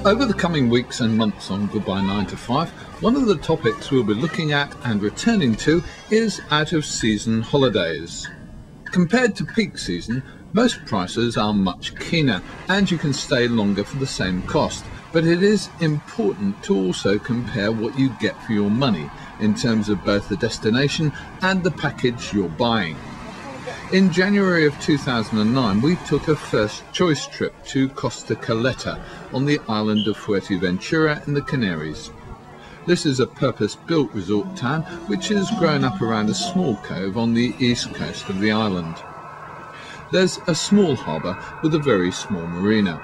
Over the coming weeks and months on Goodbye 9 to 5, one of the topics we'll be looking at and returning to is out-of-season holidays. Compared to peak season, most prices are much keener and you can stay longer for the same cost, but it is important to also compare what you get for your money in terms of both the destination and the package you're buying. In January of 2009, we took a first choice trip to Costa Caleta on the island of Fuerteventura in the Canaries. This is a purpose-built resort town which is grown up around a small cove on the east coast of the island. There's a small harbour with a very small marina.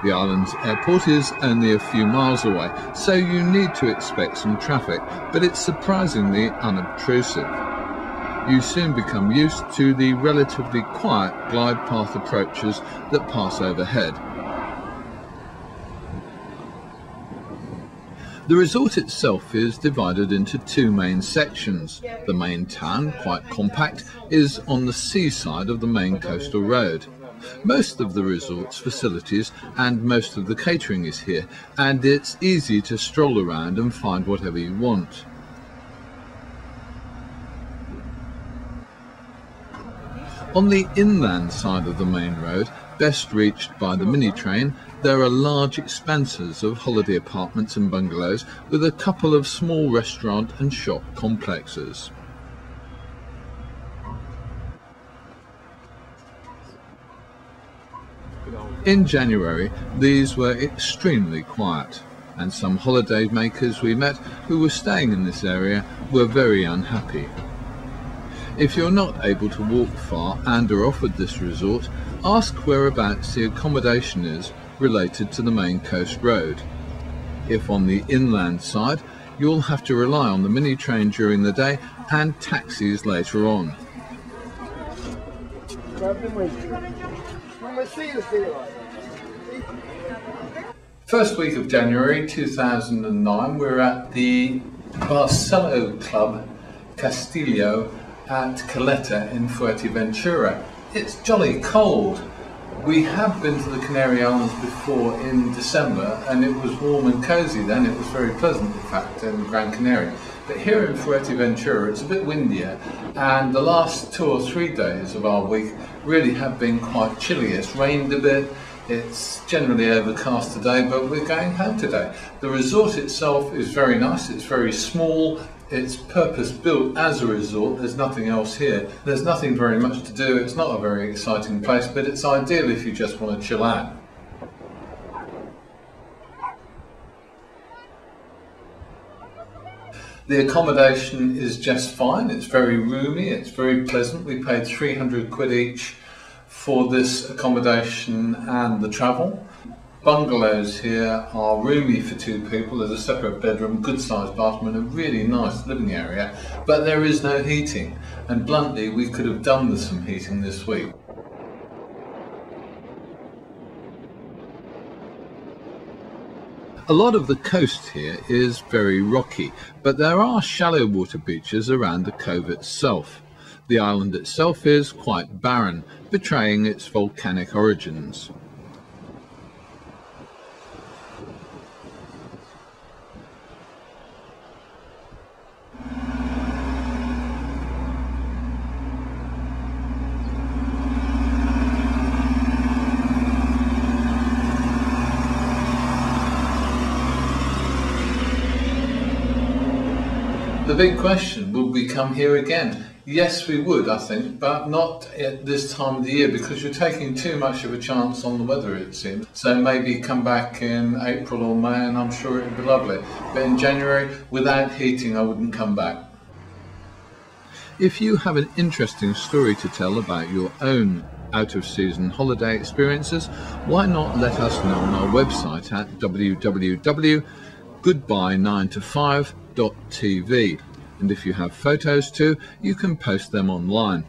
The island's airport is only a few miles away, so you need to expect some traffic, but it's surprisingly unobtrusive. You soon become used to the relatively quiet glide path approaches that pass overhead. The resort itself is divided into two main sections. The main town, quite compact, is on the seaside of the main coastal road. Most of the resort's facilities and most of the catering is here, and it's easy to stroll around and find whatever you want. On the inland side of the main road, best reached by the mini train, there are large expanses of holiday apartments and bungalows with a couple of small restaurant and shop complexes. In January, these were extremely quiet, and some holiday makers we met who were staying in this area were very unhappy. If you're not able to walk far and are offered this resort, ask whereabouts the accommodation is related to the main coast road. If on the inland side, you'll have to rely on the mini train during the day and taxis later on. First week of January 2009, we're at the Barcelo Club Castillo at Caleta in Fuerteventura. It's jolly cold. We have been to the Canary Islands before in December and it was warm and cosy then. It was very pleasant in fact in Gran Canaria. But here in Fuerteventura it's a bit windier, and the last 2 or 3 days of our week really have been quite chilly. It's rained a bit. It's generally overcast today, but we're going home today. The resort itself is very nice. It's very small. It's purpose-built as a resort. There's nothing else here. There's nothing very much to do. It's not a very exciting place, but it's ideal if you just want to chill out. The accommodation is just fine. It's very roomy. It's very pleasant. We paid 300 quid each for this accommodation and the travel. Bungalows here are roomy for 2 people. There's a separate bedroom, good sized bathroom and a really nice living area, but there is no heating, and bluntly we could have done with some heating this week. A lot of the coast here is very rocky, but there are shallow water beaches around the cove itself. The island itself is quite barren, betraying its volcanic origins. The big question, would we come here again? Yes, we would, I think, but not at this time of the year because you're taking too much of a chance on the weather, it seems. So maybe come back in April or May and I'm sure it would be lovely. But in January, without heating, I wouldn't come back. If you have an interesting story to tell about your own out-of-season holiday experiences, why not let us know on our website at www.goodbye9to5.tv, and if you have photos too, you can post them online.